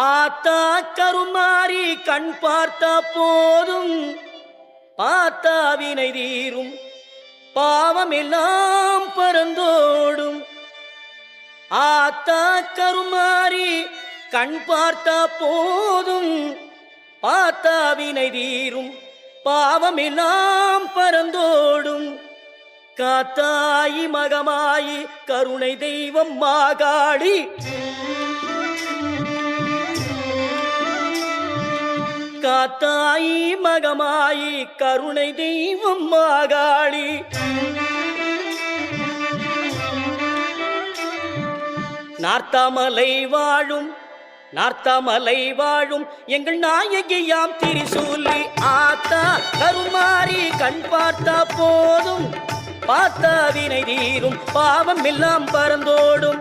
ஆத்தா கருமாறி கண் பார்த்த போதும் பார்த்தா வினை தீரும் பாவமெல்லாம் பறந்தோடும். ஆத்தா கருமாறி கண் பார்த்த போதும் பார்த்தா வினை தீரும் பாவமெல்லாம் பறந்தோடும். காத்தாயி மகமாயி கருணை தெய்வம் மாகாளி, காத்தாயி மகமாயி கருணை தெய்வம் மாகாளி. நார்த்தாமலை வாழும் நார்த்தாமலை வாழும் எங்கள் நாயகியாம் திரிசூலி. ஆத்தா கருமாறி கண் பார்த்த போதும் பார்த்தா வினை தீரும் பாவம் எல்லாம் பறந்தோடும்.